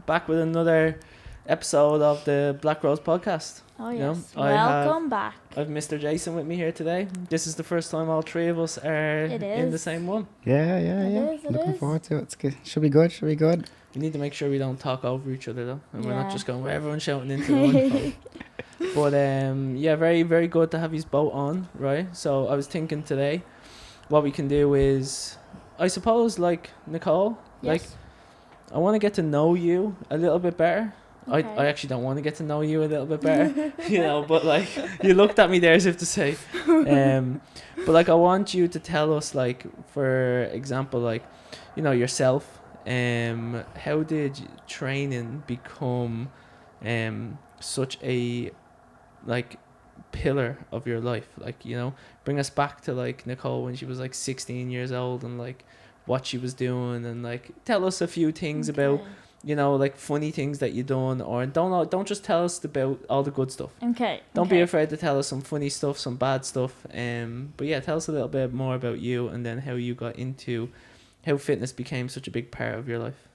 back with another episode of the Black Rose podcast. Oh You know, yes, I welcome back. I've Mr. Jason with me here today. This is the first time all three of us are It in the is. same one. Yeah. It Looking is. forward to it. It's good. Should be good. We need to make sure we don't talk over each other though, and we're not Yeah. just going where everyone's shouting into the microphone. But yeah, very very good to have you both on, right? So I was thinking today, what we can do is, I suppose, like Nicole, like Yes. I want to get to know you a little bit better. Okay. I actually don't want to get to know you a little bit better, you know, but like you looked at me there as if to say, but like I want you to tell us, like, for example, like, you know, yourself, how did training become such a like pillar of your life? Like, you know, bring us back to like Nicole when she was like 16 years old and like what she was doing, and like tell us a few things about, you know, like funny things that you done, or don't just tell us about all the good stuff. Okay. Don't be afraid to tell us some funny stuff, some bad stuff. But yeah, tell us a little bit more about you, and then how you got into how fitness became such a big part of your life.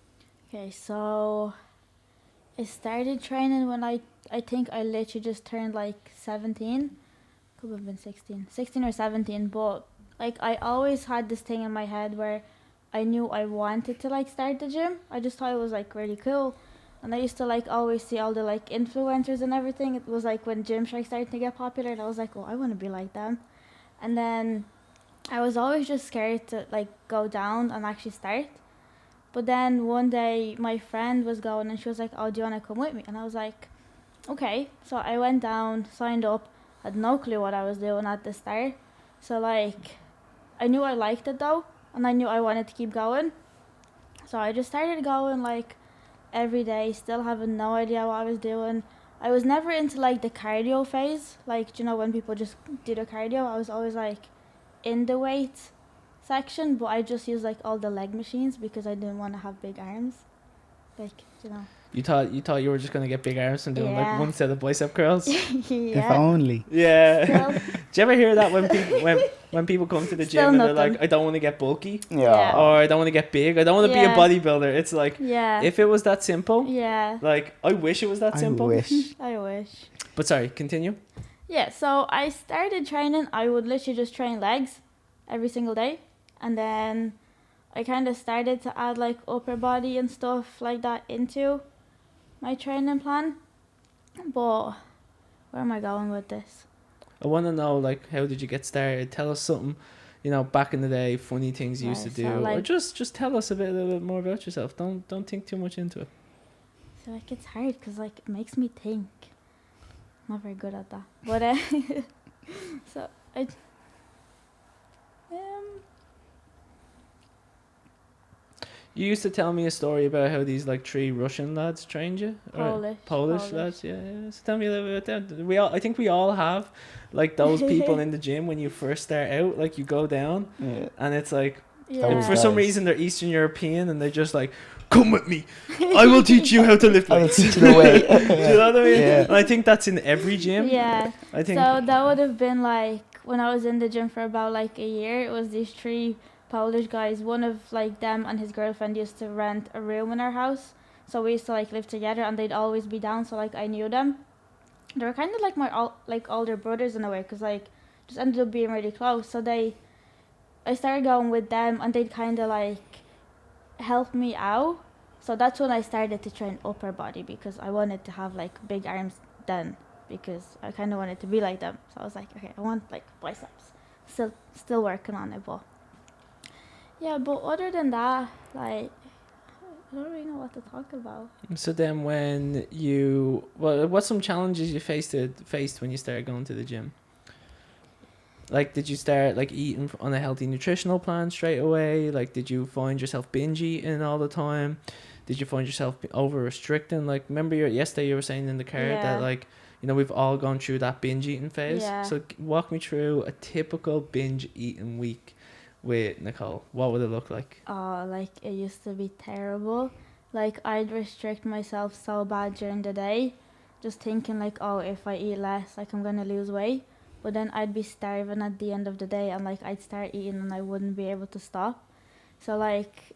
Okay, so I started training when I think I literally just turned like 17. Could have been 16 or 17, but like I always had this thing in my head where I knew I wanted to like start the gym. I just thought it was like really cool. And I used to like always see all the like influencers and everything. It was like when Gymshark started to get popular, and I was like, oh, I want to be like them. And then I was always just scared to like go down and actually start. But then one day my friend was going and she was like, oh, do you want to come with me? And I was like, okay. So I went down, signed up, had no clue what I was doing at the start. So like I knew I liked it though, and I knew I wanted to keep going. So I just started going like every day, still having no idea what I was doing. I was never into like the cardio phase, like, you know, when people just do the cardio. I was always like in the weight section, but I just used like all the leg machines because I didn't want to have big arms, like, you know. You thought you were just gonna get big arms from doing like Yeah. one set of bicep curls. If Yeah. only. Yeah. Still, Do you ever hear that when people when people come to the gym Still and they're nothing. like, I don't want to get bulky, Yeah. or I don't want to get big, I don't want to be a Yeah. bodybuilder. It's like, yeah. if it was that simple, Yeah. like I wish it was that I simple. wish. I wish. But sorry, continue. Yeah, so I started training. I would literally just train legs every single day. And then I kind of started to add like upper body and stuff like that into my training plan. But where am I going with this? I want to know, like, how did you get started? Tell us something, you know, back in the day, funny things you used to Right, do, so, or like- just tell us a little bit more about yourself. Don't think too much into it. So like it's hard because like it makes me think. I'm not very good at that. But so I You used to tell me a story about how these like three Russian lads trained you. Or Polish lads, yeah. So tell me a little bit about that. I think we all have like those people in the gym when you first start out. Like you go down, Yeah. and it's like, Yeah. for some guys. reason they're Eastern European and they're just like, come with me, I will teach you how to lift I will weights. teach you the way. Do you know what I mean? Yeah. And I think that's in every gym. Yeah. I think. So that would have been like when I was in the gym for about like a year. It was these three Polish guys. One of like them and his girlfriend used to rent a room in our house. So we used to like live together, and they'd always be down. So like I knew them. They were kind of like my like older brothers in a way, because like just ended up being really close. So I started going with them, and they'd kind of like help me out. So that's when I started to train upper body, because I wanted to have like big arms then, because I kind of wanted to be like them. So I was like, okay, I want like biceps. Still working on it, but yeah. But other than that, like I don't really know what to talk about. So then, what's some challenges you faced when you started going to the gym? Like, did you start like eating on a healthy nutritional plan straight away? Like, did you find yourself binge eating all the time? Did you find yourself over restricting? Like, remember yesterday you were saying in the car Yeah. that like, you know, we've all gone through that binge eating phase. Yeah. So walk me through a typical binge eating week with Nicole. What would it look like? Oh, like it used to be terrible. Like I'd restrict myself so bad during the day, just thinking like, oh, if I eat less, like I'm gonna lose weight. But then I'd be starving at the end of the day, and like I'd start eating and I wouldn't be able to stop. So like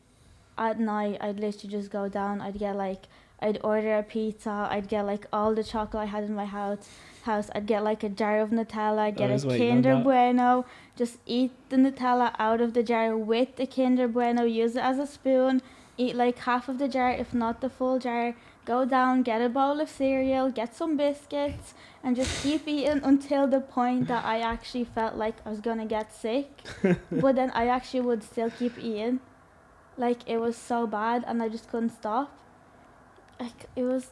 at night I'd literally just go down. I'd get like I'd order a pizza. I'd get like all the chocolate I had in my house. I'd get like a jar of Nutella. I'd get a Kinder Bueno. Just eat the Nutella out of the jar with the Kinder Bueno. Use it as a spoon. Eat like half of the jar, if not the full jar. Go down, get a bowl of cereal, get some biscuits, and just keep eating until the point that I actually felt like I was gonna get sick. But then I actually would still keep eating. Like, it was so bad, and I just couldn't stop. Like, it was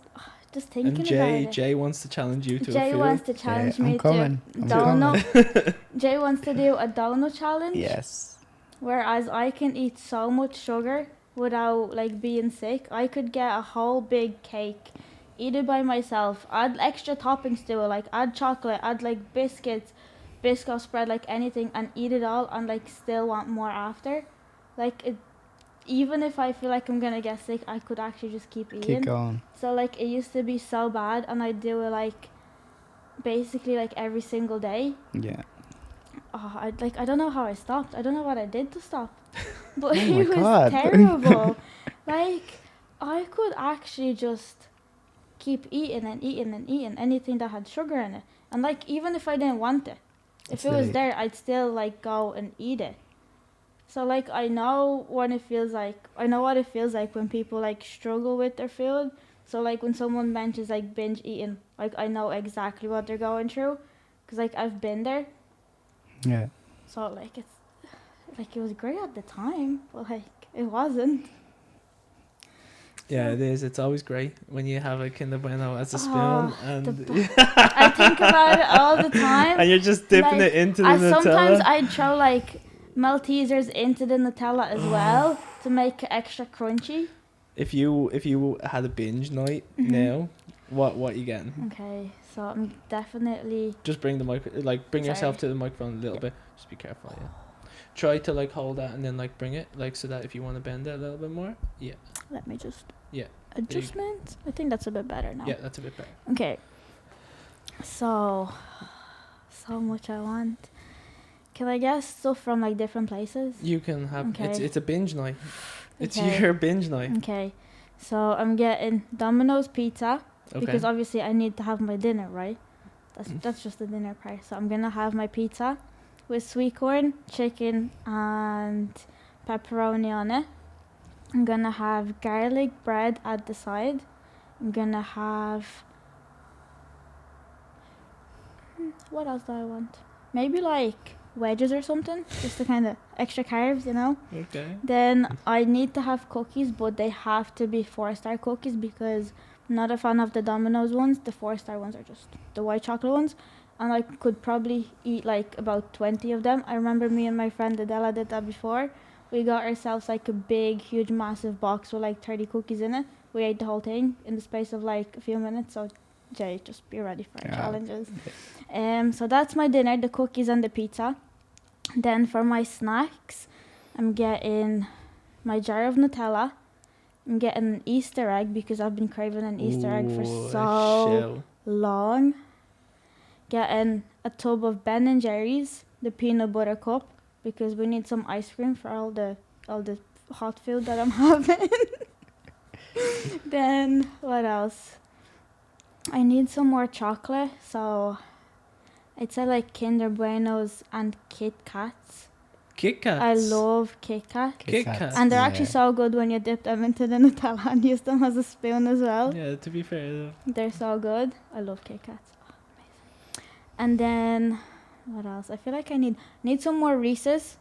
just thinking and about it. Jay wants to challenge you to a Jay food. wants to challenge me I'm coming. to donut. Jay wants to do a donut challenge. Yes. Whereas I can eat so much sugar without like being sick. I could get a whole big cake, eat it by myself, add extra toppings to it, like add chocolate, add like biscuits, Biscoff spread, like anything, and eat it all and like still want more after. Like, it, even if I feel like I'm gonna get sick, I could actually just keep eating. Keep going. So like, it used to be so bad, and I do it like basically like every single day. Yeah. Oh, I don't know how I stopped. I don't know what I did to stop. But Oh it my was God. terrible. Like, I could actually just keep eating and eating and eating anything that had sugar in it. And like, even if I didn't want it, if it was there, I'd still like go and eat it. So like, I know what it feels like when people like struggle with their food. So like, when someone mentions like binge eating, like, I know exactly what they're going through, because like, I've been there. Yeah. So like, it's like, it was great at the time, but like, it wasn't. Yeah, it is. It's always great when you have a Kinder Bueno as a spoon, and I think about it all the time. and you're just dipping Like, it into the Nutella. Sometimes I'd throw like Maltesers into the Nutella as well to make it extra crunchy. If you had a binge night now, what you getting? Okay, so I'm definitely. Just bring the bring yourself to the microphone a little bit. Just be careful, yeah. Try to like hold that and then like bring it like so that if you want to bend it a little bit more, yeah. Let me just. Yeah. Adjustment. I think that's a bit better now. Yeah, that's a bit better. Okay. So much I want. Can I guess stuff from like different places? You can have. Okay. It's a binge night. It's Okay. your binge night. Okay. So I'm getting Domino's pizza. Okay. Because obviously I need to have my dinner, right? That's just the dinner part. So I'm gonna have my pizza with sweet corn, chicken, and pepperoni on it. I'm gonna have garlic bread at the side. I'm gonna have. What else do I want? Maybe like wedges or something, just to kind of extra carbs, you know. Okay. Then I need to have cookies, but they have to be 4-star cookies because I'm not a fan of the Domino's ones. The 4-star ones are just the white chocolate ones. And I could probably eat like about 20 of them. I remember me and my friend Adela did that before. We got ourselves like a big, huge, massive box with like 30 cookies in it. We ate the whole thing in the space of like a few minutes. So Jay, just be ready for our challenges. So that's my dinner, the cookies and the pizza. Then for my snacks, I'm getting my jar of Nutella. I'm getting an Easter egg because I've been craving an Easter egg for so long. Getting a tub of Ben & Jerry's, the peanut butter cup, because we need some ice cream for all the hot food that I'm having. Then what else? I need some more chocolate, so I'd say like Kinder Buenos and Kit Kats. Kit Kats. I love Kit Kats. Kit Kats. And they're actually so good when you dip them into the Nutella and use them as a spoon as well. Yeah, to be fair though. They're so good. I love Kit Kats. Oh, amazing. And then what else? I feel like I need some more Reese's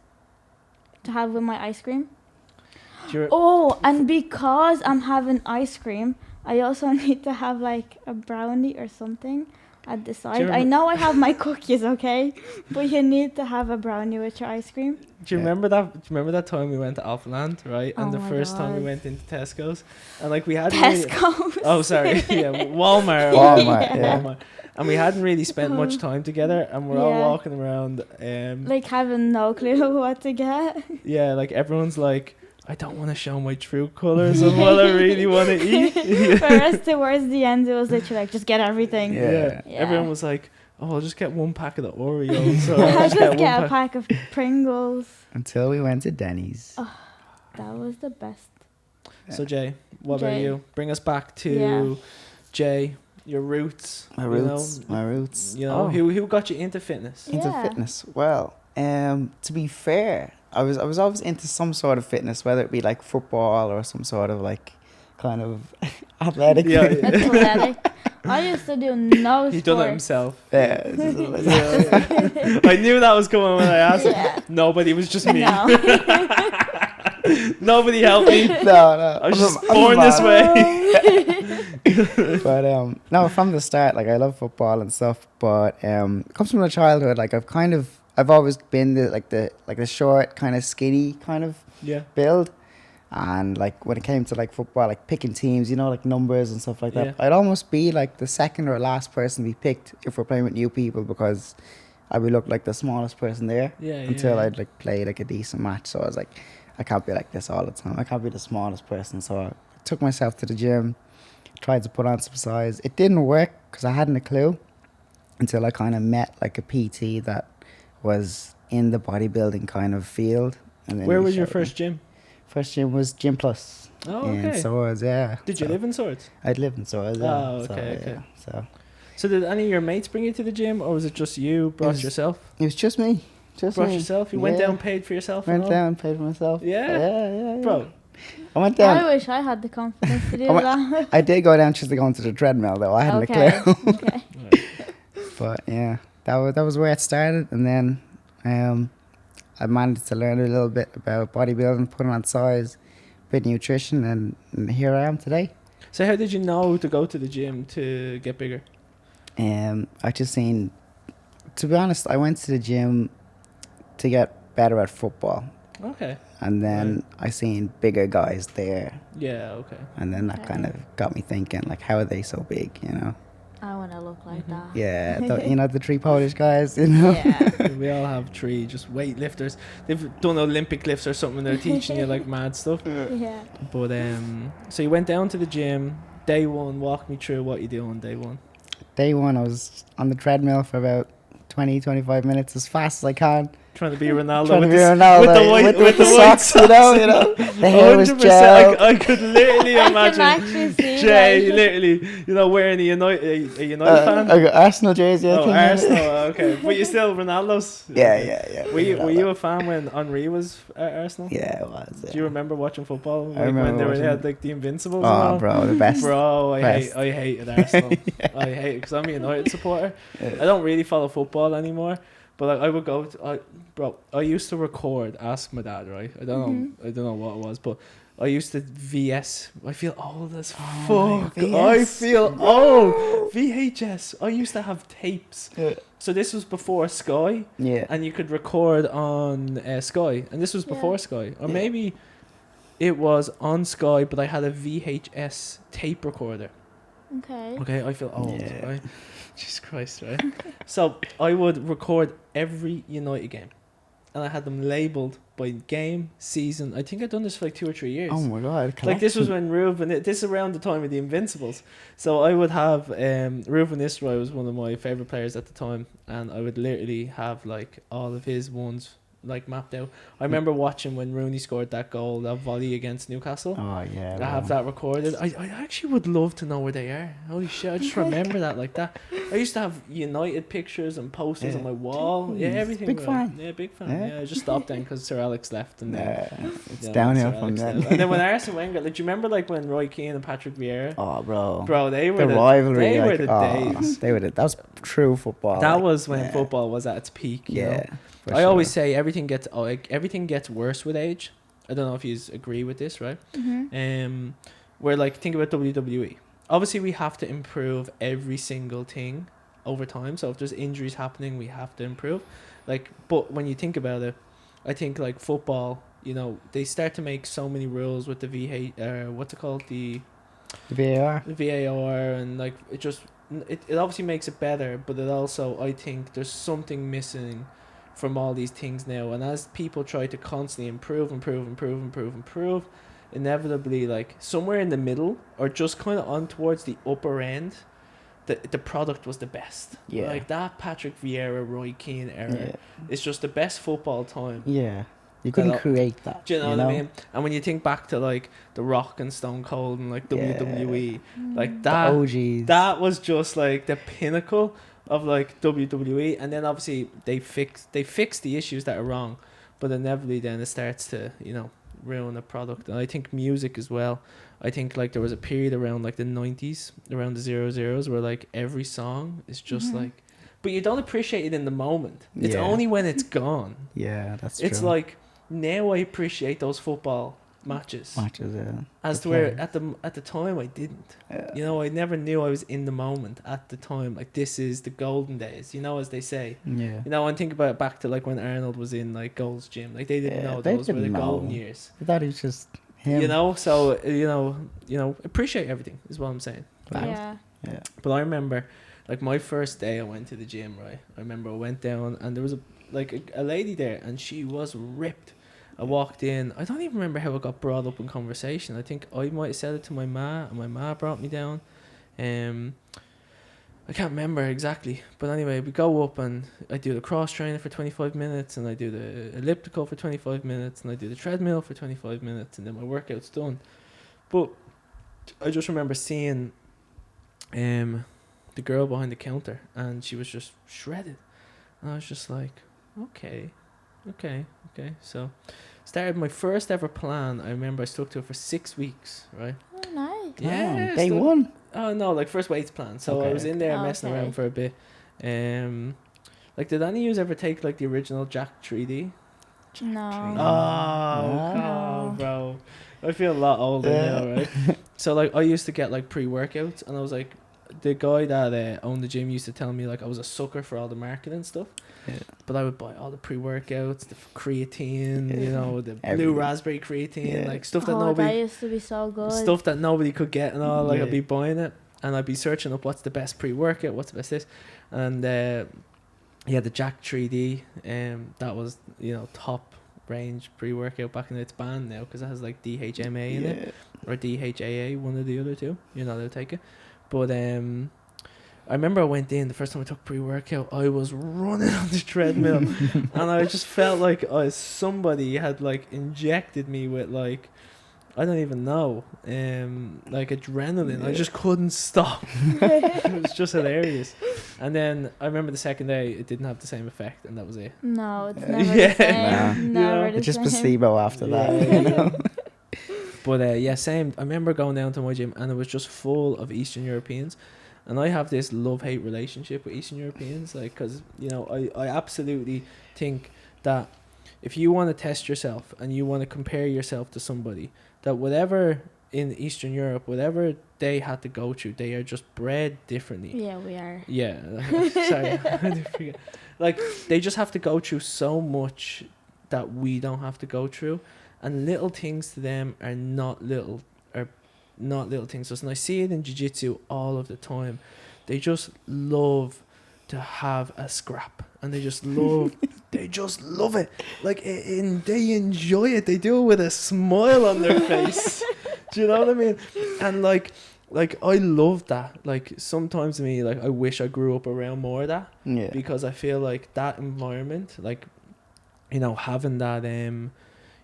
to have with my ice cream. And because I'm having ice cream, I also need to have like a brownie or something at the side. I know I have my cookies, okay? But you need to have a brownie with your ice cream. Do you remember that? Do you remember that time we went to Alphaland, right? And the first time we God. went into Tesco's, and like we had Tesco's. Oh, sorry. Yeah, Walmart. Walmart. And we hadn't really spent much time together, and we're all walking around. Like having no clue what to get. Yeah, like everyone's like, I don't want to show my true colours of what I really want to eat. For us, towards the end, it was literally like, just get everything. Yeah. Everyone was like, oh, I'll just get one pack of the Oreos. Or I'll just get a pack of Pringles. Until we went to Denny's. Oh, that was the best. So Jay, what are Jay. you? Bring us back to Yeah. Jay, your roots. My you roots. know, My roots. You know, who got you into fitness? Into Yeah. fitness. Well, to be fair, I was always into some sort of fitness, whether it be like football or some sort of like kind of athletic. Yeah, Athletic. I used to do no sports. He done it himself. Yeah. I knew that was coming when I asked. Yeah. Nobody, it was just me. No. Nobody helped me. No. I was just I'm born this mad. way. But no, from the start, like I love football and stuff. But it comes from my childhood. Like I've always been the short, kind of skinny kind of Yeah. build. And like when it came to like football, like picking teams, you know, like numbers and stuff like that, Yeah. I'd almost be like the second or last person to be picked if we're playing with new people, because I would look like the smallest person there until I'd like play like a decent match. So I was like, I can't be like this all the time. I can't be the smallest person. So I took myself to the gym, tried to put on some size. It didn't work because I hadn't a clue until I kind of met like a PT that was in the bodybuilding kind of field. And then Where he was your showed me. first gym? First gym was Gym Plus. Oh, In okay. Swords, yeah. Did you live in Swords? I'd lived in Swords, yeah. Oh, okay, okay. Yeah. So did any of your mates bring you to the gym, or was it just you brought was- yourself? It was just me. Just Brought me. yourself? You went Yeah. down, paid for yourself? and Went all? down, paid for myself. Yeah? Yeah. Bro, I went down. I wish I had the confidence to do I went- that. I did go down just to go onto the treadmill though. I hadn't Okay. a clue. Okay. But yeah, that was where it started, and then I managed to learn a little bit about bodybuilding, putting on size, bit of nutrition, and here I am today. so how did you know to go to the gym to get bigger? I just seen, to be honest, I went to the gym to get better at football, Okay. and then I seen bigger guys there, Yeah, okay. and then that Okay. kind of got me thinking, like, how are they so big, you know? I want to look like that. Yeah, you know, the three Polish guys, you know? Yeah. We all have three just weightlifters. They've done Olympic lifts or something. They're teaching you like mad stuff. Yeah. But so you went down to the gym. Day one, walk me through what you do on day one. Day one, I was on the treadmill for about 20-25 minutes as fast as I can. Trying to be Ronaldo. Trying to with be the, Ronaldo with the white, with the white socks, you know? The hair was 100%. gel. I could literally I can imagine actually see Jay like, literally, wearing a United fan. I got Arsenal jersey, I Oh, think. Arsenal. Okay, but you're still Ronaldo's. Yeah. Were you a fan when Henri was at Arsenal? Yeah, it was. Yeah. Do you remember watching football? Like remember when they watching had it. like the Invincibles. and Oh, all? bro, the best. Bro, Best. I hated Arsenal. I hate it because I'm a United supporter. I don't really follow football anymore, but like I would go. I used to record. Ask my dad, right? I don't know what it was, but I used to VS. I feel old as fuck. I VS. feel old. VHS. I used to have tapes. Yeah. So this was before Sky, Yeah. and you could record on Sky, and this was before Sky, or Yeah. maybe it was on Sky, but I had a VHS tape recorder. Okay. Okay, I feel old, Yeah. right? Jesus Christ, right? So I would record every United game, and I had them labelled by game, season. I think I'd done this for like 2 or 3 years. Oh my god. Like this was when this is around the time of the Invincibles. So I would have Ruben Nistelrooy was one of my favourite players at the time, and I would literally have like all of his ones like mapped out. I remember watching when Rooney scored that goal, that volley against Newcastle. Oh yeah. I have that recorded. I actually would love to know where they are. Holy shit, I just remember that like that. I used to have United pictures and posters on my wall. Yeah, Jeez, everything. big was- fan. Yeah, big fan. Yeah. Yeah, I just stopped then because Sir Alex left. And then, It's yeah, downhill Sir from Alex then. left. And then when Arsene Wenger, like, do you remember like when Roy Keane and Patrick Vieira? Oh, bro. Bro, they were The rivalry. They like, were the days. They were that was true football. That like, was when yeah. football was at its peak. You know? Yeah. for I always sure. say everything gets worse with age. I don't know if you agree with this, right? Where like think about WWE. Obviously, we have to improve every single thing over time. So if there's injuries happening, we have to improve. Like, but when you think about it, I think like football, they start to make so many rules with the what's it called, the VAR. VAR, and like it obviously makes it better, but it also, I think there's something missing from all these things now, and as people try to constantly improve, inevitably like somewhere in the middle or just kind of on towards the upper end, the product was the best. Yeah. Like that Patrick Vieira, Roy Keane era Yeah. is just the best football time. Yeah. You couldn't create that. Do you know what I mean? And when you think back to like The Rock and Stone Cold and like WWE, like that, the OGs. that was just like the pinnacle of like WWE. And then obviously they fix the issues that are wrong, but inevitably then it starts to, you know, ruin the product. And I think music as well. I think like there was a period around like the 90s, around the 00s, where like every song is just like, but you don't appreciate it in the moment. It's only when it's gone. Yeah, that's true. It's like now I appreciate those football matches. Yeah. As to where at the time I didn't. Yeah. You know, I never knew I was in the moment at the time. Like this is the golden days, you know, as they say. Yeah. You know, and think about it back to like when Arnold was in like Gold's Gym. Like they didn't know those were the golden years. I thought he was just him. You know, so you know, appreciate everything is what I'm saying. Yeah. Yeah. But I remember, like my first day I went to the gym, right? I remember I went down and there was a lady there and she was ripped. I walked in. I don't even remember how it got brought up in conversation. I think I might have said it to my ma, and my ma brought me down. I can't remember exactly, but anyway, we go up and I do the cross training for 25 minutes, and I do the elliptical for 25 minutes, and I do the treadmill for 25 minutes, and then my workout's done. But I just remember seeing the girl behind the counter, and she was just shredded, and I was just like, okay. So started my first ever plan. I remember I stuck to it for 6 weeks, right? Oh, nice. Yeah, Day one. Oh no, like first weights plan. So I was in there messing around for a bit. Like, did any of you ever take like the original Jack 3D? No. Oh, bro, I feel a lot older now, right? So like I used to get like pre-workouts, and I was like, the guy that owned the gym used to tell me like I was a sucker for all the marketing stuff. Yeah. But I would buy all the pre-workouts, the creatine, you know, the blue raspberry creatine, like stuff that nobody. That used to be so good. Stuff that nobody could get and all. Like I'd be buying it, and I'd be searching up what's the best pre-workout, what's the best this, and the Jack 3D, that was, you know, top range pre-workout back in its banned now because it has like DHMA in it or DHAA, one or the other two. You're not allowed to take it, but I remember I went in the first time I took pre-workout. I was running on the treadmill, and I just felt like somebody had like injected me with like, I don't even know, like adrenaline. I just couldn't stop. It was just hilarious. And then I remember the second day it didn't have the same effect, and that was it. No, it's never the same. Never the it's just same. placebo after that. You know? But same. I remember going down to my gym, and it was just full of Eastern Europeans. And I have this love-hate relationship with Eastern Europeans, like, because, you know, I absolutely think that if you want to test yourself and you want to compare yourself to somebody, that whatever in Eastern Europe, whatever they had to go through, they are just bred differently. Yeah, we are. Yeah. Sorry. I didn't forget. Like, they just have to go through so much that we don't have to go through. And little things to them are not little things. And I see it in jiu-jitsu all of the time. They just love to have a scrap, and they just love it. Like, they enjoy it. They do it with a smile on their face. Do you know what I mean? And like I love that. Like, sometimes to me, like, I wish I grew up around more of that. Yeah. Because I feel like that environment, like, you know, having that,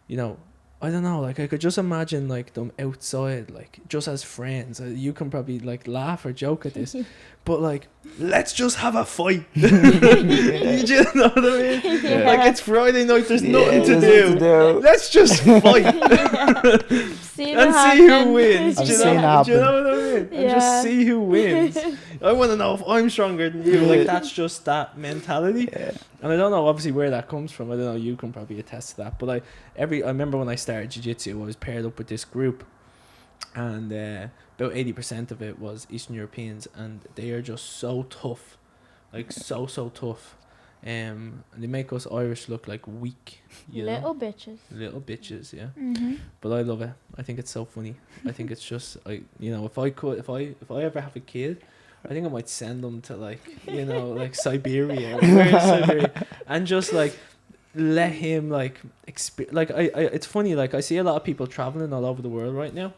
you know, I don't know, like, I could just imagine, like, them outside, like, just as friends. You can probably, like, laugh or joke at this, but, like, let's just have a fight. You just know what I mean? Yeah. Like, it's Friday night, there's nothing to do. Let's just fight. See who wins. Do you know what I mean? Yeah. And just see who wins. I want to know if I'm stronger than you. Like, that's just that mentality. Yeah. And I don't know, obviously, where that comes from. I don't know, you can probably attest to that. But I remember when I started jiu-jitsu, I was paired up with this group, and about 80% of it was Eastern Europeans, and they are just so tough, like so tough. And they make us Irish look like weak, little bitches. Little bitches, yeah. Mm-hmm. But I love it. I think it's so funny. I think it's just, if I ever have a kid, I think I might send them to, like, you know, like Siberia, and just like let him like like I it's funny, like, I see a lot of people traveling all over the world right now,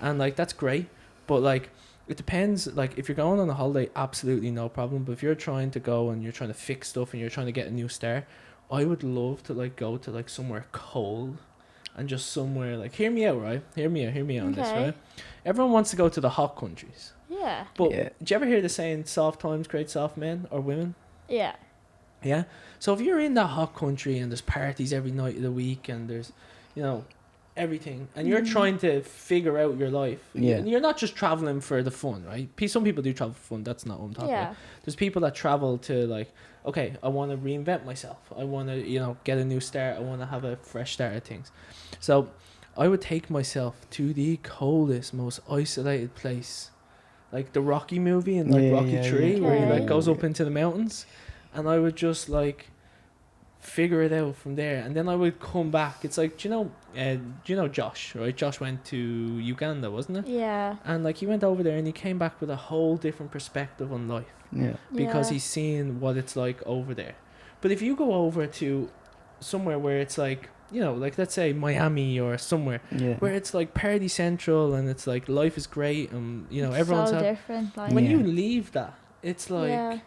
and like that's great, but like it depends. Like, if you're going on a holiday, absolutely no problem, but if you're trying to go and you're trying to fix stuff and you're trying to get a new start, I would love to like go to like somewhere cold, and just somewhere like, hear me out, right? Hear me out on this, Okay. right? Everyone wants to go to the hot countries, Yeah. but Yeah. did you ever hear the saying "soft times create soft men" or women? Yeah. Yeah. So if you're in that hot country and there's parties every night of the week and there's, you know, everything, and you're trying to figure out your life, Yeah. and you're not just traveling for the fun, right? Some people do travel for fun. That's not what I'm talking about. There's people that travel to like, okay, I want to reinvent myself. I want to, you know, get a new start. I want to have a fresh start at things. So I would take myself to the coldest, most isolated place, like the Rocky movie and like Rocky 3, where he like Okay. goes up into the mountains, and I would just like figure it out from there, and then I would come back. It's like, do you know Josh, right? Josh went to Uganda, wasn't it? Yeah. And like he went over there and he came back with a whole different perspective on life, Yeah. because Yeah. he's seen what it's like over there. But if you go over to somewhere where it's like, you know, like let's say Miami or somewhere Yeah. where it's like party central and it's like life is great and, you know, It's everyone's so happy. different. Like, When Yeah. you leave that, it's like yeah.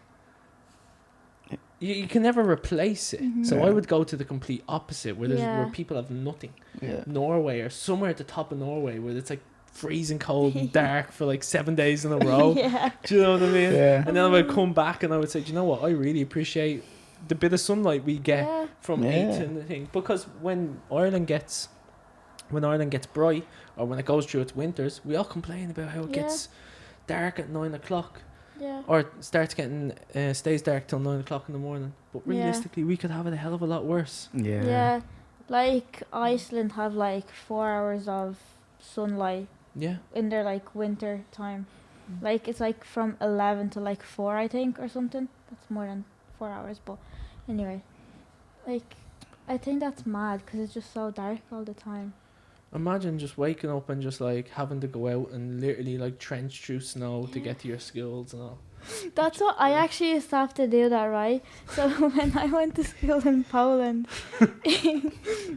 you can never replace it. So Yeah. I would go to the complete opposite, where there's where Yeah. people have nothing. Yeah. Norway, or somewhere at the top of Norway where it's like freezing cold and dark for like 7 days in a row. Yeah. Do you know what I mean? Yeah. And then I would come back and I would say, do you know what? I really appreciate the bit of sunlight we get Yeah. from Yeah. 8 to the thing. Because when Ireland gets bright, or when it goes through its winters, we all complain about how it Yeah. gets dark at 9 o'clock, Yeah. or starts getting stays dark till 9 o'clock in the morning. But Yeah. realistically, we could have it a hell of a lot worse. Yeah. Yeah. Like Iceland have like 4 hours of sunlight Yeah. in their like winter time. Like it's like from 11 to like 4, I think, or something. That's more than 4 hours, but anyway, like I think that's mad because it's just so dark all the time. Imagine just waking up and just like having to go out and literally like trench through snow to get to your schools and all. That's what I actually used to have to do that, right? So when I went to school in Poland,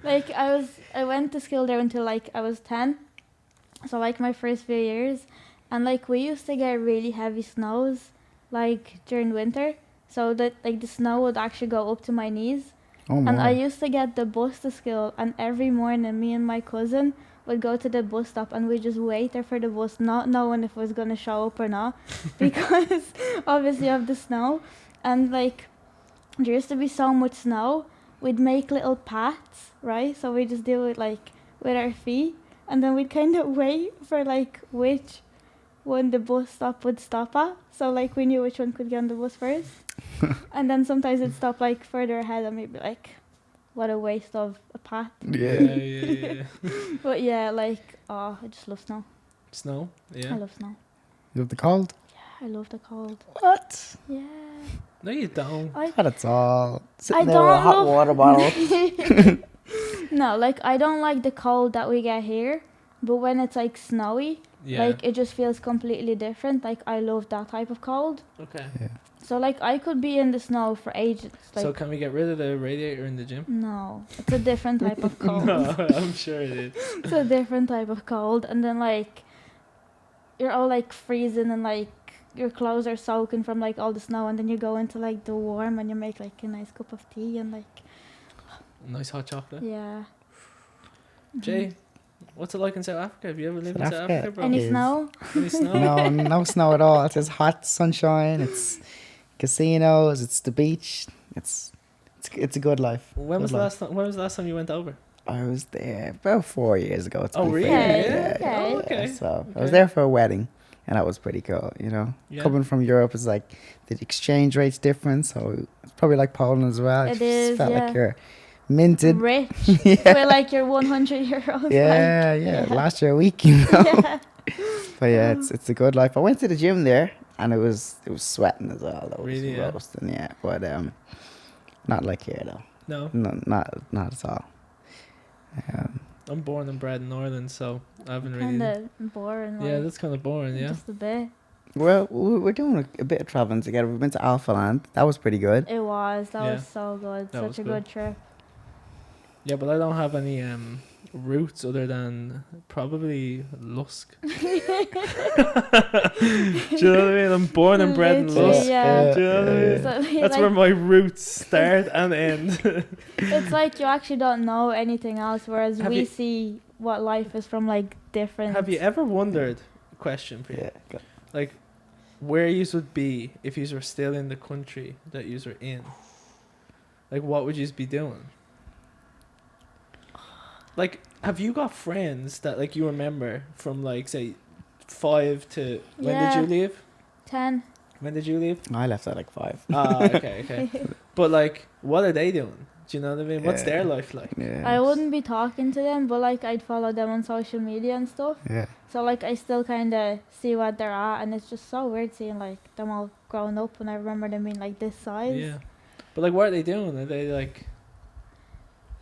like I went to school there until like I was 10. So like my first few years, and like we used to get really heavy snows like during winter. So that like the snow would actually go up to my knees. Oh And I my. used to get the bus to school, and every morning me and my cousin would go to the bus stop and we'd just wait there for the bus, not knowing if it was going to show up or not, because obviously of the snow. And like there used to be so much snow, we'd make little paths, right? So we just do it like with our feet, and then we'd kind of wait for like which one the bus stop would stop at. So like we knew which one could get on the bus first. And then sometimes it'd stop like further ahead and we'd be like, what a waste of a path. Yeah. But yeah, like, oh, I just love snow. Snow? I Yeah. love snow. You love the cold? I love the cold. What? Yeah. No, you don't. Not at all. Sitting I there with a don't hot love- water bottle. No, like I don't like the cold that we get here, but when it's like snowy, Yeah. like it just feels completely different. Like I love that type of cold. Okay. So like I could be in the snow for ages. Like So can we get rid of the radiator in the gym? no, it's a different type of cold. No, I'm sure it is. It's a different type of cold, and then like you're all like freezing and like your clothes are soaking from like all the snow, and then you go into like the warm and you make like a nice cup of tea and like Nice hot chocolate. yeah. Jay, what's it like in South Africa? Have you ever lived in South South Africa? Africa, bro? Any Is- snow? Any snow? No snow at all. It's just hot sunshine. It's casinos. It's the beach. It's a good life. When was Good the life. last time? When was the last time you went over? I was there about 4 years ago. To Oh, be really? fair. Okay, okay. Oh, okay. So I was Okay. there for a wedding, and that was pretty cool. You know, Yeah. coming from Europe is like the exchange rate's different, so it's probably like Poland as well. It just is, felt yeah. like you're minted. Rich. Yeah. We're like your 100 euros. Yeah, like, yeah. Last year a week, you know. Yeah. But yeah, it's a good life. I went to the gym there, and it was sweating as well. It was Really, yeah? roasting, yeah. But not like here though. No, No, not at all. I'm born and bred in Ireland, so I haven't really. Kind of boring. Yeah, like, that's kind of boring. Yeah. Just a bit. Well, we're doing a bit of traveling together. We've been to Alpha Land. That was pretty good. It was. That Yeah. was so good. That was Such a good. good trip. Yeah, but I don't have any roots other than probably Lusk. Do you know what I mean? I'm born and bred in Literally, Lusk. yeah. Do you know what I mean? So, That's like, where my roots start and end. it's like you actually don't know anything else, whereas Have we you- see what life is from like different. Have you ever wondered? Question for you. Yeah. Like, where you would be if you were still in the country that you were in? Like, what would you be doing? Like, have you got friends that like you remember from like say 5 to when did Yeah. you leave? 10. When did you leave? I left at like 5. Ah, okay. But like, what are they doing? Do you know what I mean? What's Yeah. their life like? Yeah. I wouldn't be talking to them, but like I'd follow them on social media and stuff. Yeah. So like I still kind of see what they're at, and it's just so weird seeing like them all growing up, and I remember them being like this size. Yeah. But like, what are they doing? Are they like?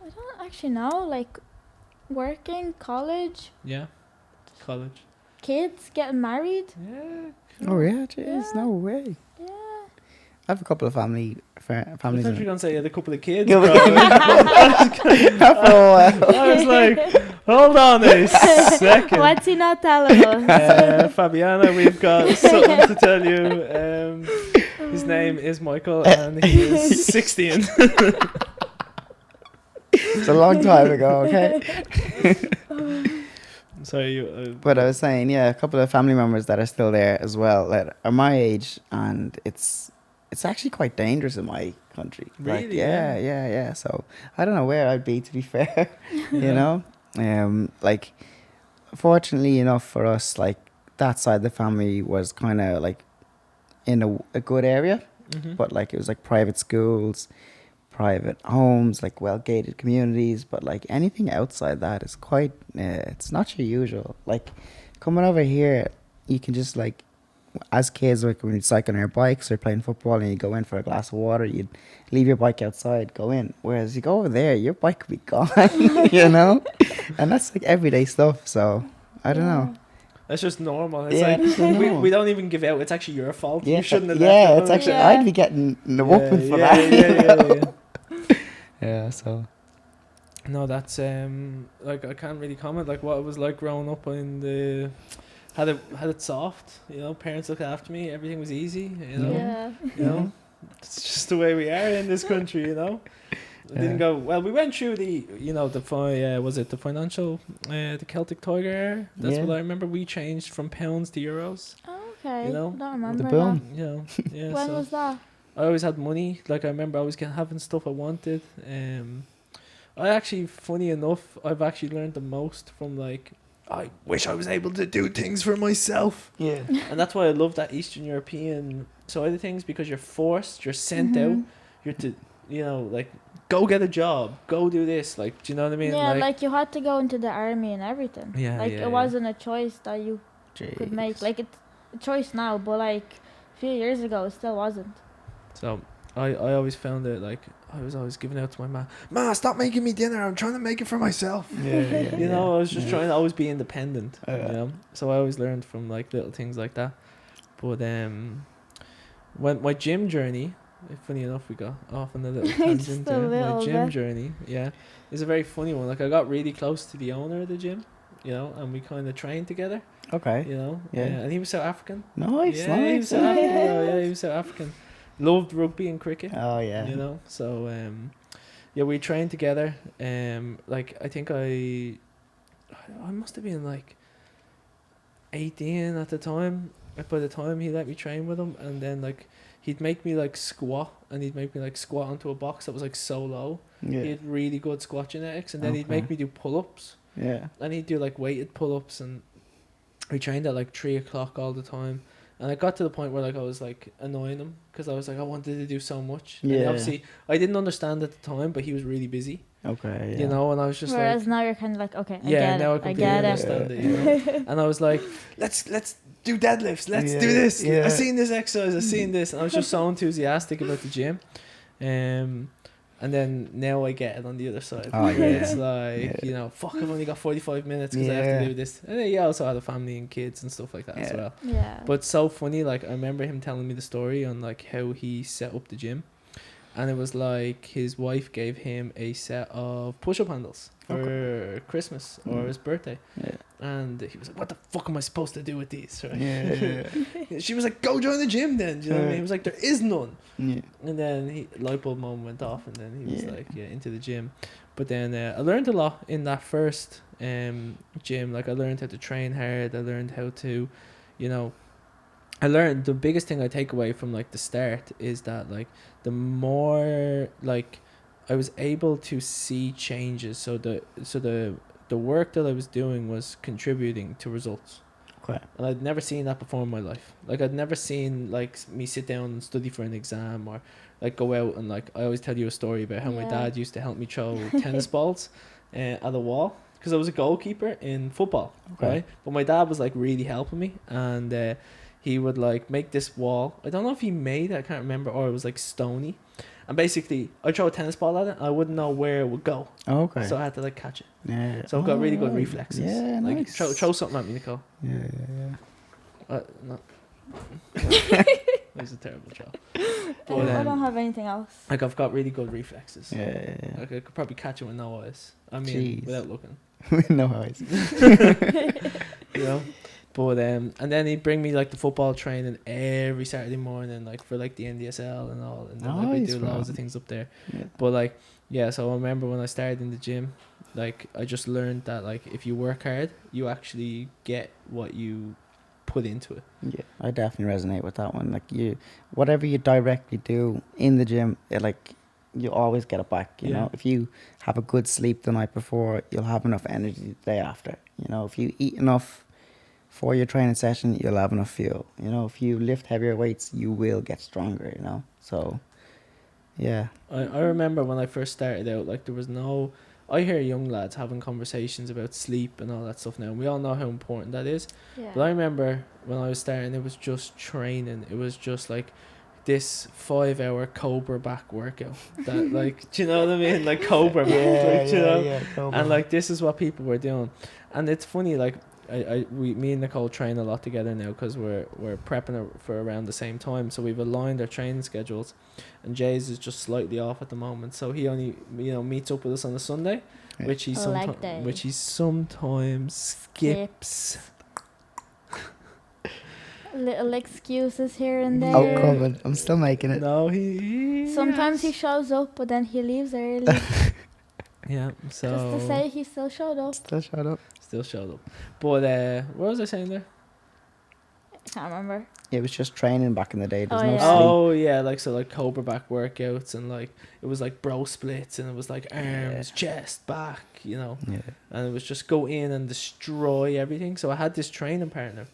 I don't actually know. Like working, college, Yeah. College. kids, getting married. Yeah. Oh yeah, jeez, Yeah. no way. Yeah. I have a couple of families. I thought you were gonna say you had a couple of kids. Yeah, bro. After a while. I was like, hold on a second. What's he not telling us? Fabiana, we've got something to tell you. His name is Michael, and he is 16. It's a long time ago, okay? Sorry, you. But I was saying, yeah, a couple of family members that are still there as well that are my age, and it's actually quite dangerous in my country. Really? Like, yeah. So I don't know where I'd be, to be fair. You know, like, fortunately enough for us, like that side of the family was kind of like in a good area, Mhm. but like it was like private schools, private homes, like well gated communities. But like anything outside that is quite, it's not your usual. Like coming over here, you can just like, as kids, like when you're cycling on your bikes or playing football and you go in for a glass of water, you'd leave your bike outside, go in. Whereas you go over there, your bike could be gone, you know? And that's like everyday stuff. So I don't know. That's just normal. It's Yeah, like it's just normal. we don't even give out. It's actually your fault. Yeah, You shouldn't have yeah, left it it's on. actually, Yeah. I'd be getting the whooping for that. Yeah. Yeah, so. No, that's like I can't really comment like what it was like growing up in the had it soft, you know, parents looked after me, everything was easy, you know. Yeah. You know? It's just the way we are in this country, you know. It Yeah. didn't go well. We went through the, you know, the financial, the Celtic Tiger era. That's Yeah. what I remember. We changed from pounds to euros. Oh, okay. You know, Don't remember the boom. You know, yeah. that. When so was that? I always had money. Like I remember, always having stuff I wanted. I actually, funny enough, I've actually learned the most from like. I wish I was able to do things for myself. Yeah. And that's why I love that Eastern European side of things, because you're forced, you're sent out, you're to, you know, like, go get a job, go do this, like, do you know what I mean? Yeah, like you had to go into the army and everything. Yeah, Like yeah, it wasn't a choice that you could make. Jeez. Like it's a choice now, but like a few years ago it still wasn't. So I always found it like I was always giving out to my ma, stop making me dinner, I'm trying to make it for myself. Yeah, You know, I was just yeah. trying to always be independent. Yeah. You know, so I always learned from like little things like that. But when my gym journey, funny enough, we got off on a little tangent Just a there. My little gym bit. journey, yeah, is a very funny one. Like I got really close to the owner of the gym, you know, and we kind of trained together. Okay. You know, Yeah. and he was South African. Nice, Yeah, he was nice. South African. Yeah, he was South African. Loved rugby and cricket. Oh, yeah. You know, so yeah, we trained together. Like I think I must have been like 18 at the time. By the time he let me train with him, and then like he'd make me like squat, and he'd make me like squat onto a box that was like so low. He Yeah. had really good squat genetics, and then he'd Okay. make me do pull-ups, Yeah. and he'd do like weighted pull-ups, and we trained at like 3 o'clock all the time. And I got to the point where like I was like annoying him, because I was like I wanted to do so much. And Yeah. obviously I didn't understand at the time, but he was really busy. Okay. Yeah. You know, and I was just Whereas like, now you're kind of like, okay, I yeah, get now I it. I completely get it. understand it. You know? And I was like, let's do deadlifts. Let's do this. Yeah. I seen this exercise. I seen this. And I was just so enthusiastic about the gym. And then now I get it on the other side. Oh, yeah. It's like, you know, fuck, I've only got 45 minutes because I have Yeah. to do this. And then he also had a family and kids and stuff like that as Yeah. well. Yeah. But it's so funny, like I remember him telling me the story on like how he set up the gym, and it was like his wife gave him a set of push-up handles for Christmas or his birthday. Yeah. And he was like, what the fuck am I supposed to do with these? Right? Yeah. She was like, go join the gym then. Do you know what I mean? He was like, there is none. Yeah. And then light bulb moment went off, and then he was like, into the gym. But then I learned a lot in that first gym. Like I learned how to train hard. I learned how to, I learned the biggest thing I take away from like the start is that like the more like I was able to see changes. So the work that I was doing was contributing to results. Okay. And I'd never seen that before in my life. Like I'd never seen like me sit down and study for an exam, or like go out and like I always tell you a story about how my dad used to help me throw tennis balls at a wall because I was a goalkeeper in football, right? But my dad was like really helping me, and he would like make this wall. I don't know if he made it, I can't remember, or it was like stony. And basically, I'd throw a tennis ball at it, and I wouldn't know where it would go. Okay. So I had to like catch it. Yeah. So I've got really good reflexes. Yeah, like nice. throw something at me, Nicole. Yeah. No. That was a terrible job. But, I don't have anything else. like I've got really good reflexes. Yeah. Like I could probably catch it with no eyes. I mean, Jeez. without looking. No eyes. You know. But and then he'd bring me like the football training every Saturday morning, like for like the NDSL and all, and then like we Nice, do man. loads of things up there. Yeah. But like, so I remember when I started in the gym, like I just learned that like if you work hard, you actually get what you put into it. Yeah, I definitely resonate with that one. Like whatever you directly do in the gym, you always get it back. You know, if you have a good sleep the night before, you'll have enough energy the day after. You know, if you eat enough for your training session, you'll have enough fuel. You know, if you lift heavier weights, you will get stronger. You know, so yeah. I remember when I first started out, like there was no. I hear young lads having conversations about sleep and all that stuff now. And we all know how important that is. Yeah. But I remember when I was starting, it was just training. It was just like this 5-hour Cobra back workout. That like, do you know what I mean? Like Cobra, man. Like, you know? Cobra. And like this is what people were doing. And it's funny, like me and Nicole train a lot together now because we're prepping for around the same time. So we've aligned our training schedules, and Jay's is just slightly off at the moment. So he only meets up with us on a Sunday, which he sometimes skips. Little excuses here and there. Oh, coming. I'm still making it. No, he Sometimes he shows up, but then he leaves early. Yeah, so Just to say he still showed up. Still showed up. But what was I saying there? I can't remember. It was just training back in the day. There's no yeah. sleep. Oh yeah, like so like Cobra back workouts, and like it was like bro splits, and it was like arms, chest, back, Yeah. and it was just go in and destroy everything. So I had this training partner,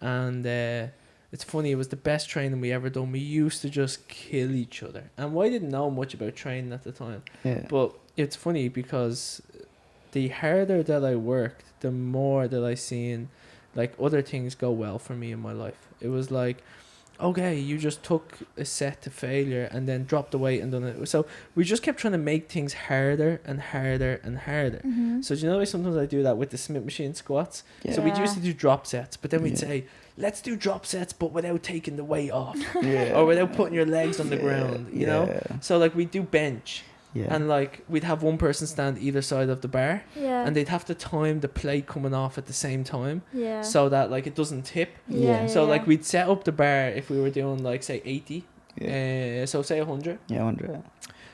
and it's funny, it was the best training we ever done. We used to just kill each other, and I didn't know much about training at the time. Yeah. But it's funny because the harder that I worked, the more that I seen like other things go well for me in my life. It was like, okay, you just took a set to failure and then dropped the weight and done it. So we just kept trying to make things harder and harder and harder. Mm-hmm. So do you know, like sometimes I do that with the Smith machine squats. Yeah. So we used to do drop sets, but then we'd Yeah. say, let's do drop sets but without taking the weight off. Yeah. Or without putting your legs on the ground, you know. So like we do bench. Yeah. And like we'd have one person stand either side of the bar, Yeah. and they'd have to time the plate coming off at the same time, Yeah. so that like it doesn't tip. Yeah. So like we'd set up the bar if we were doing like say 80, so say 100. Yeah, 100.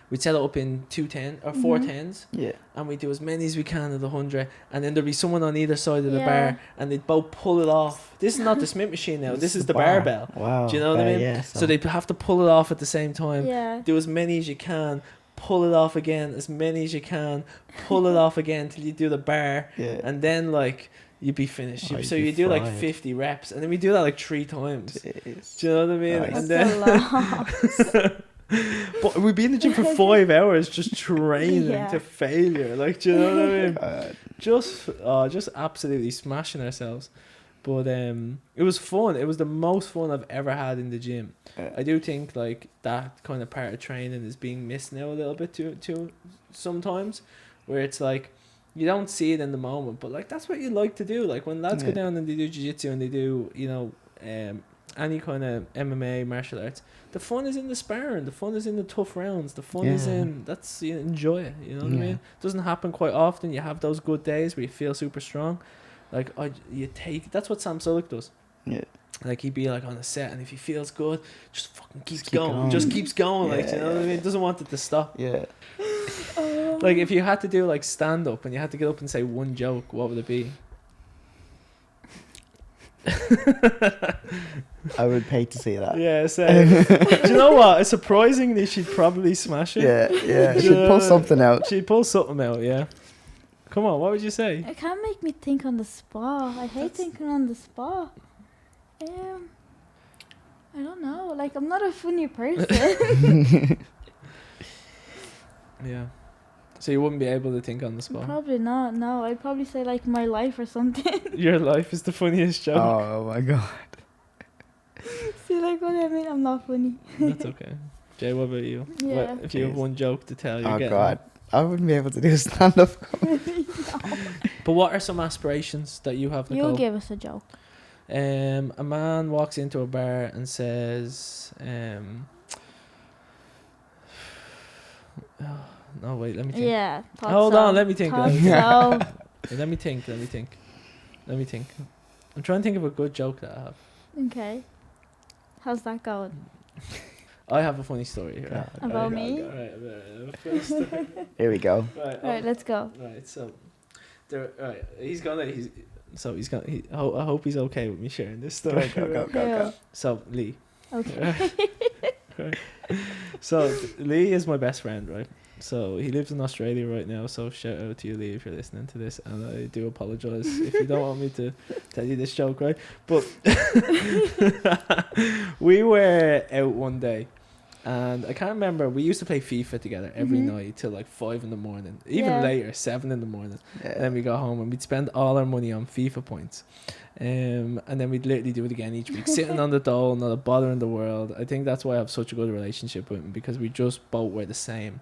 We'd set it up in 210 or 410s, Yeah. and we'd do as many as we can of the 100, and then there'd be someone on either side of the Yeah. bar, and they'd both pull it off. This is not the Smith machine now. This is the barbell. Wow. Do you know what I mean? Yeah, So they'd have to pull it off at the same time. Yeah. Do as many as you can, pull it off again, as many as you can, pull it off again till you do the bar, Yeah. and then like you'd be finished. Oh, So you'd you be do like fried. 50 reps, and then we do that like 3 times. Jeez. Do you know what I mean? Nice. And That's then a lot. but we'd be in the gym for 5 hours just training Yeah. to failure. Like, do you know what I mean? God. Just absolutely smashing ourselves. But it was fun. It was the most fun I've ever had in the gym. I do think like that kind of part of training is being missed now a little bit too sometimes, where it's like you don't see it in the moment, but like that's what you like to do. Like when lads go Yeah. down and they do jiu-jitsu and they do any kind of MMA martial arts, the fun is in the sparring, the fun is in the tough rounds, the fun is in you enjoy it, you know what I mean? It doesn't happen quite often. You have those good days where you feel super strong. Like that's what Sam Sulek does. Yeah. Like he'd be like on a set, and if he feels good, just fucking keeps going. Just keeps going. Like, you know what I mean? Doesn't want it to stop. Yeah. Like if you had to do like stand up and you had to get up and say one joke, what would it be? I would pay to see that. Yeah, so do you know what? Surprisingly, she'd probably smash it. Yeah. She'd pull something out. She'd pull something out, yeah. Come on, what would you say? It can't make me think on the spot. I hate thinking on the spot. I don't know. Like, I'm not a funny person. Yeah. So you wouldn't be able to think on the spot? Probably not, no. I'd probably say, like, my life or something. Your life is the funniest joke. Oh, my God. See, like, what I mean? I'm not funny. That's okay. Jay, what about you? Yeah. If you have one joke to tell, you're getting God. I wouldn't be able to do stand-up comedy. No. But what are some aspirations that you have, Nicole? You give us a joke. A man walks into a bar and says, no, wait, let me think. Yeah. Hold on, let me think. Let Let me think. I'm trying to think of a good joke that I have. Okay. How's that going? I have a funny story here. About me? Here we go. Right, let's go. Right, so I hope he's okay with me sharing this story. Go. So Lee. Okay. Right. So Lee is my best friend, right? So he lives in Australia right now, so shout out to you, Lee, if you're listening to this, and I do apologise if you don't want me to tell you this joke, right? But we were out one day, and I can't remember, we used to play FIFA together every night till like 5 a.m, even later, 7 a.m, and then we go home and we'd spend all our money on FIFA points. And then we'd literally do it again each week, sitting on the dole, not a bother in the world. I think that's why I have such a good relationship with him, because we just both were the same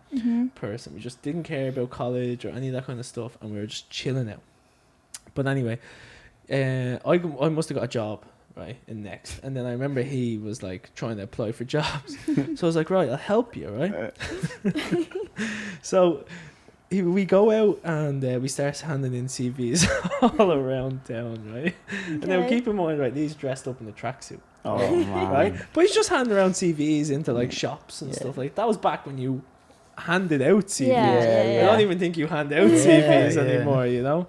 person. We just didn't care about college or any of that kind of stuff, and we were just chilling out. But anyway, I must have got a job, right, in Next, and then I remember he was like trying to apply for jobs. So I was like, right, I'll help you, right? So we go out and we start handing in CVs all around town, right? Okay. And now keep in mind, right, he's dressed up in a tracksuit. Oh, man. Right? But he's just handing around CVs into like shops and stuff like that. That was back when you handed out CVs. I don't even think you hand out CVs anymore, you know?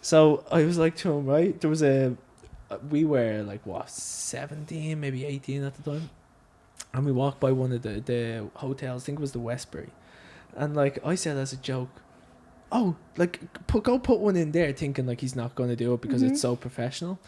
So I was like to him, right, there was we were like, what, 17, maybe 18 at the time. And we walked by one of the hotels, I think it was the Westbury. And like I said as a joke, oh, like go put one in there, thinking like he's not going to do it because it's so professional.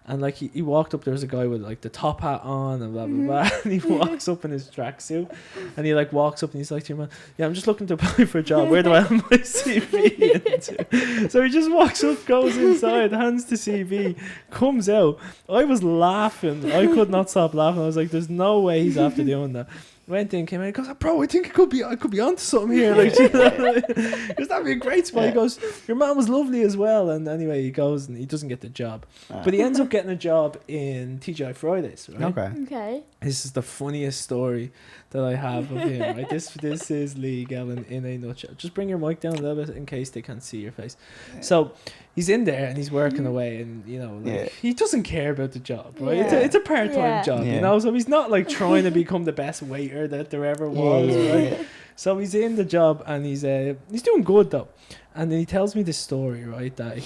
And like he walked up, there was a guy with like the top hat on and blah blah blah, and he walks up in his tracksuit, and he like walks up and he's like to your man, yeah, I'm just looking to apply for a job, where do I have my CV into? So he just walks up, goes inside, hands the CV, comes out. I was laughing, I could not stop laughing. I was like, there's no way he's after doing that. Went in, came out, he goes, bro, I think I could be onto something here. Like, you know, because that'd be a great spot. He goes, your man was lovely as well. And anyway, he goes and he doesn't get the job, but he ends up getting a job in TGI Fridays, right? Okay. This is the funniest story that I have of him, right? This is Lee Gellin in a nutshell. Just bring your mic down a little bit in case they can't see your face. So he's in there and he's working away, and you know, like, he doesn't care about the job, right? It's a part-time job, you know, so he's not like trying to become the best waiter that there ever was, right? So he's in the job and he's doing good though. And then he tells me this story, right, that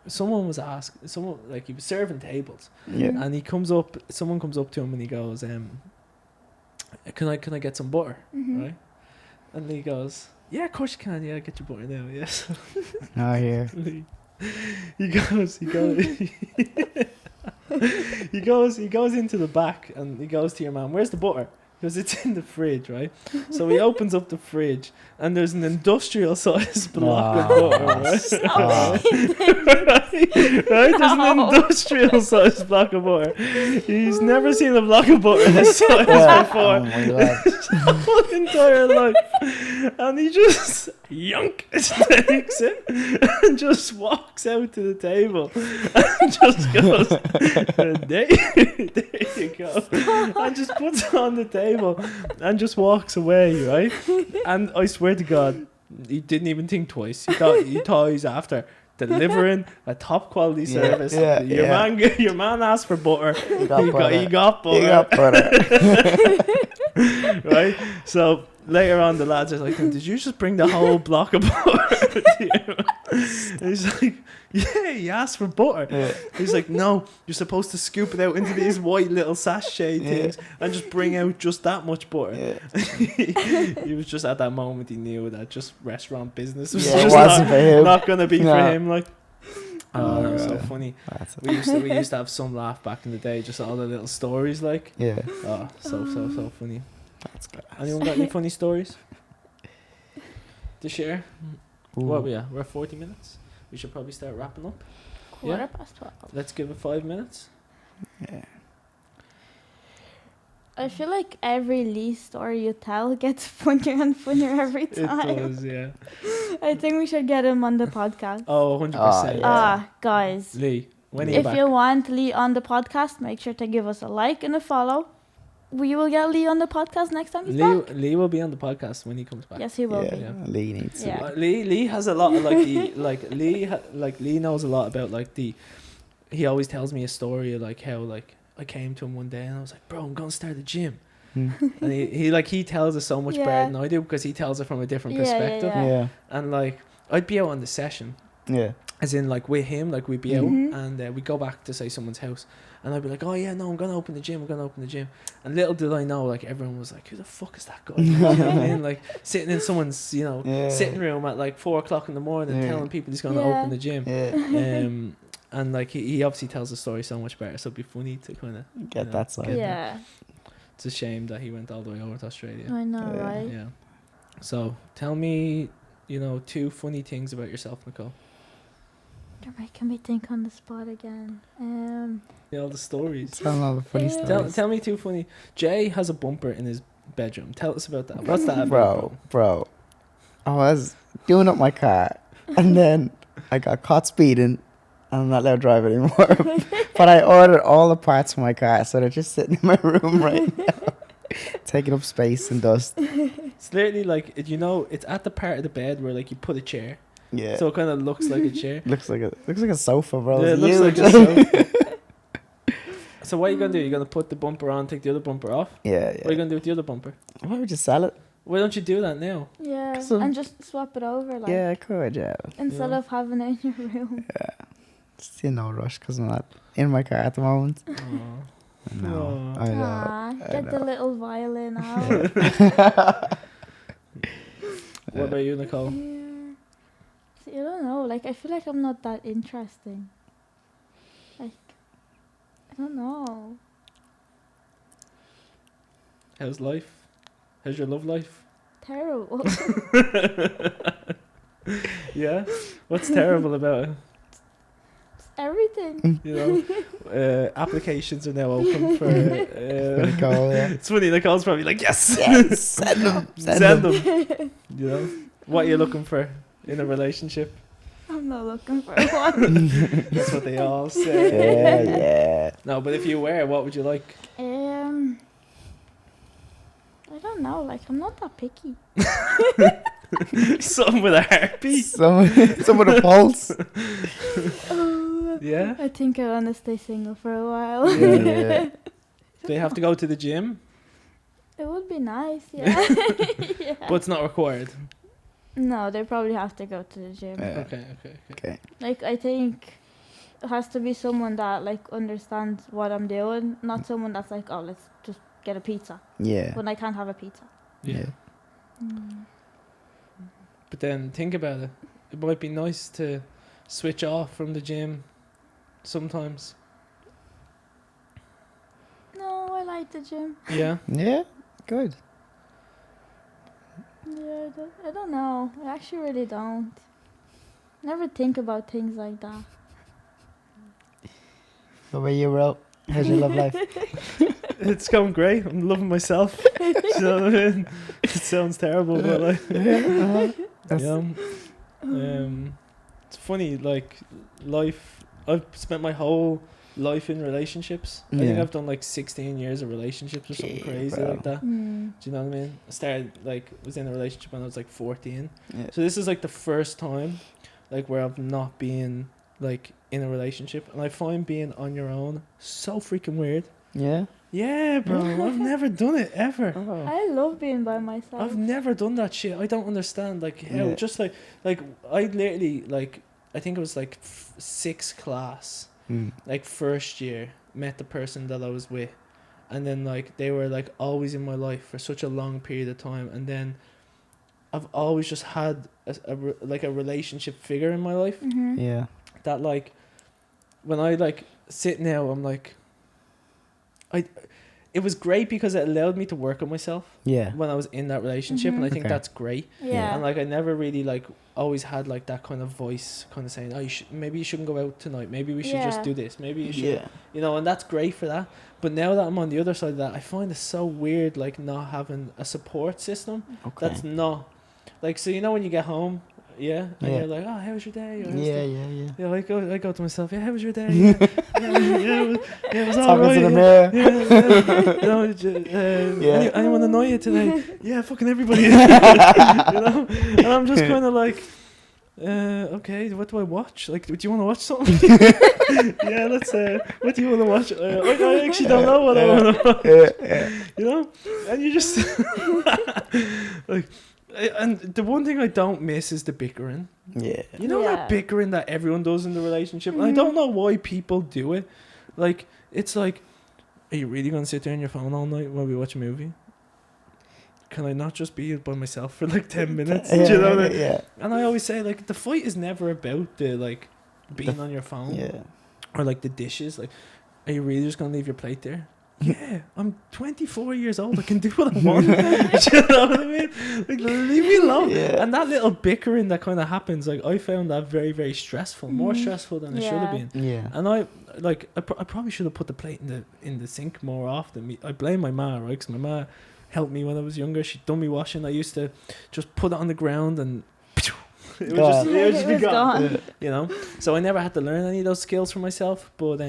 someone was like, he was serving tables, and someone comes up to him and he goes, can I get some butter, right? And he goes, yeah, of course you can, yeah, get your butter now, yes. Here. He goes into the back and he goes to your man, where's the butter? because it's in the fridge, right? So he opens up the fridge, and there's an industrial sized block of butter, right? Right? There's an industrial sized block of butter. He's never seen a block of butter this size before. Oh my God. His whole entire life. And he just takes it and just walks out to the table and just goes, there you go. And just puts it on the table and just walks away, right? And I swear to God, he didn't even think twice. He thought he's after delivering a top quality service. Your man asked for butter. He got butter. Right? So later on, the lads are like, did you just bring the whole block of butter to you? And he's like, yeah, he asked for butter. Yeah. He's like, no, you're supposed to scoop it out into these white little sachet things and just bring out just that much butter. Yeah. He was just at that moment, he knew that just restaurant business was just not going to be for him. Like, oh, that was so funny. We used to have some laugh back in the day, just all the little stories, like. Yeah. Oh, so funny. That's good. Anyone got any funny stories to share? Well, yeah, we're at 40 minutes. We should probably start wrapping up. 12:15. Let's give it 5 minutes. Yeah. I feel like every Lee story you tell gets funnier and funnier every time. It does, yeah. I think we should get him on the podcast. Oh, 100%. Guys. Lee, when are you back? If you want Lee on the podcast, make sure to give us a like and a follow. We will get Lee on the podcast next time he's back. Lee will be on the podcast when he comes back. Yes, he will be. Yeah. Lee needs to. Yeah. Lee has a lot of Lee knows a lot about he always tells me a story of like how like I came to him one day and I was like, bro, I'm gonna start a gym. And he tells it so much better than I do because he tells it from a different perspective. Yeah. And like I'd be out on the session. Yeah. As in like with him, like we'd be out and we'd go back to say someone's house. And I'd be like, oh yeah, no, I'm going to open the gym. And little did I know, like, everyone was like, who the fuck is that guy? You know what I mean? Like, sitting in someone's, sitting room at like 4 o'clock in the morning telling people he's going to open the gym. Yeah. And like, he obviously tells the story so much better. So it'd be funny to kind of get that side. Yeah. It's a shame that he went all the way over to Australia. I know, right? Yeah. So tell me, 2 funny things about yourself, Nicole. You're making me think on the spot again. All the stories. Tell all the funny stories. Tell me 2 funny. Jay has a bumper in his bedroom. Tell us about that. What's that about? Bro. I was doing up my car and then I got caught speeding and I'm not allowed to drive anymore. But I ordered all the parts for my car, so they're just sitting in my room right now. Taking up space and dust. It's literally like, it's at the part of the bed where like you put a chair. Yeah. So it kind of looks like a chair. looks like a sofa, bro. Yeah, it looks like a sofa. So what are you going to do? You're going to put the bumper on, take the other bumper off? Yeah. What are you going to do with the other bumper? Why would you sell it? Why don't you do that now? Yeah, and just swap it over. Like, yeah, I could, instead of having it in your room. Yeah. Just in no rush because I'm not in my car at the moment. Oh. No, I know. Get the little violin out. What about you, Nicole? I don't know. Like, I feel like I'm not that interesting. Like, I don't know. How's life? How's your love life? Terrible. Yeah? What's terrible about it? Everything. Applications are now open for Nicole, yeah. It's funny, Nicole's probably like, yes, send them. Send them. What are you looking for in a relationship? I'm not looking for one. That's what they all say. Yeah. No, but if you were, what would you like? I don't know. Like, I'm not that picky. Something with a heartbeat. Some with a pulse. Yeah. I think I want to stay single for a while. Yeah. Do you have to go to the gym? It would be nice, yeah. Yeah. But it's not required. No, they probably have to go to the gym. Yeah. Okay. Like, I think it has to be someone that, like, understands what I'm doing, not someone that's like, oh, let's just get a pizza. Yeah. When I can't have a pizza. Yeah. But then think about it. It might be nice to switch off from the gym sometimes. No, I like the gym. Yeah. Yeah. Good. Yeah, I don't know. I actually really don't. Never think about things like that. What about you, bro? How's your love life? It's going great. I'm loving myself. Do you know what I mean? It sounds terrible, but like, That's- it's funny. Like life, I've spent my whole life in relationships. I think Yeah. I've done like 16 years of relationships or something Yeah, crazy bro. like that. Mm. Do you know what I mean? I started was in a relationship when I was like 14. Yeah. So this is like the first time, like where I've not been like in a relationship, and I find being on your own so freaking weird. Yeah. Yeah, bro. I've never done it ever. Oh. I love being by myself. I've never done that shit. I don't understand like how Yeah. just like I literally like I think it was like sixth class, Mm. like first year, met the person that I was with, and then like they were like always in my life for such a long period of time, and then I've always just had a relationship figure in my life Mm-hmm. Yeah. that like when I like sit now I'm like it was great because it allowed me to work on myself Yeah. when I was in that relationship, and I think Okay. that's great. Yeah. And like I never really like always had like that kind of voice kind of saying, oh, maybe you shouldn't go out tonight, maybe we should just Yeah. do this, maybe you should, Yeah. you know, and that's great for that. But now that I'm on the other side of that, I find it so weird like not having a support system Okay. that's not like, so you know when you get home, and Yeah. you're like, oh, how was your day? Or, "How's Yeah, the-" yeah, yeah. Yeah, I go to myself, yeah, how was your day? It was all Talking right. to the Yeah. mirror. Yeah. Anyone annoy you today? Yeah, fucking everybody. You know, and I'm just kind of like, okay, what do I watch? Like, do you want to watch something? Yeah, let's. What do you want to watch? I actually don't know what I want to watch. Yeah. You know, and you just like. And the one thing I don't miss is the bickering. Yeah. You know Yeah. that bickering that everyone does in the relationship? And I don't know why people do it. Like, it's like, are you really going to sit there on your phone all night while we watch a movie? Can I not just be by myself for like 10 minutes? Do you know what I mean? Yeah. And I always say, like, the fight is never about the, like, being on your phone. Yeah. Or, like, the dishes. Like, are you really just going to leave your plate there? Yeah, I'm 24 years old. I can do what I want. Do you know what I mean? Like, leave me alone. Yeah. And that little bickering that kind of happens, like, I found that very, very stressful. More stressful than it should have Yeah. been. Yeah. And I probably should have put the plate in the sink more often. I blame my ma, right? Because my ma helped me when I was younger. She'd done me washing. I used to just put it on the ground and it would just be gone. Yeah. You know. So I never had to learn any of those skills for myself. But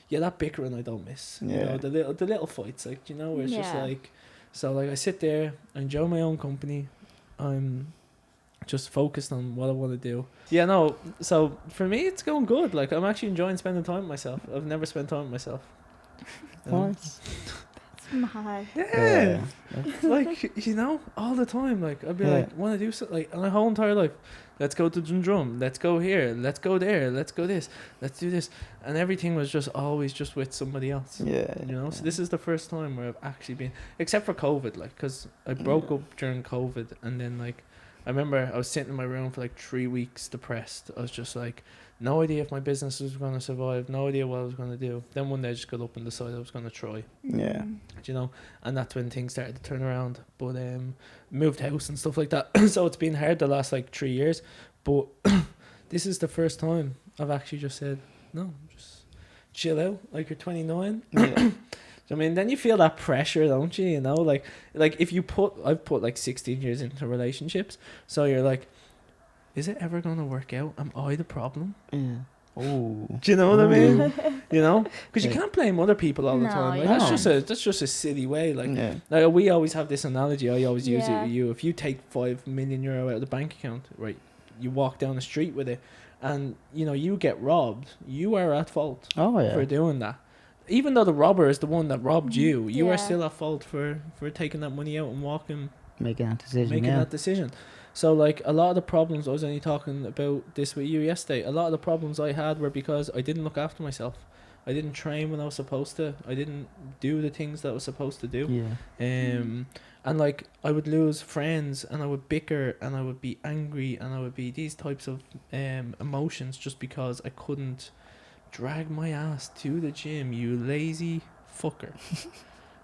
yeah, that bickering I don't miss. You Yeah. know, the little fights, like, you know, where it's just Yeah. like, so like I sit there, I enjoy my own company. I'm just focused on what I want to do. Yeah, no. So for me, it's going good. Like, I'm actually enjoying spending time with myself. I've never spent time with myself. You know? Nice. It's mad. Yeah. Like, you know, all the time. Like, I'd be Yeah. like, want to do something. Like, my whole entire life, let's go to Dundrum. Let's go here. Let's go there. Let's go this. Let's do this. And everything was just always just with somebody else. Yeah. You know, so this is the first time where I've actually been, except for COVID, like, because I broke up during COVID, and then, like, I remember I was sitting in my room for like 3 weeks depressed. I was just like, no idea if my business was going to survive, no idea what I was going to do. Then one day I just got up and decided I was going to try, Yeah. you know, and that's when things started to turn around. But moved house and stuff like that. So it's been hard the last like 3 years, but this is the first time I've actually just said, no, just chill out, like, you're 29. Yeah. I mean, then you feel that pressure, don't you? You know, like if I've put like 16 years into relationships, so you're like, is it ever gonna work out? Am I the problem? Yeah. Oh. Do you know what I mean? Ooh. You know, because you Yeah. can't blame other people all the No, time. Like, you that's just a silly way. Like, Yeah. like we always have this analogy. I always use it Yeah. with you. If you take €5 million out of the bank account, right, you walk down the street with it, and you know you get robbed, you are at fault Oh yeah. for doing that. Even though the robber is the one that robbed you, you Yeah. are still at fault for taking that money out and walking, Making that decision. making yeah. that decision. So, like, a lot of the problems, I was only talking about this with you yesterday, a lot of the problems I had were because I didn't look after myself. I didn't train when I was supposed to. I didn't do the things that I was supposed to do. Yeah. And like, I would lose friends, and I would bicker, and I would be angry, and I would be these types of emotions just because I couldn't drag my ass to the gym, you lazy fucker.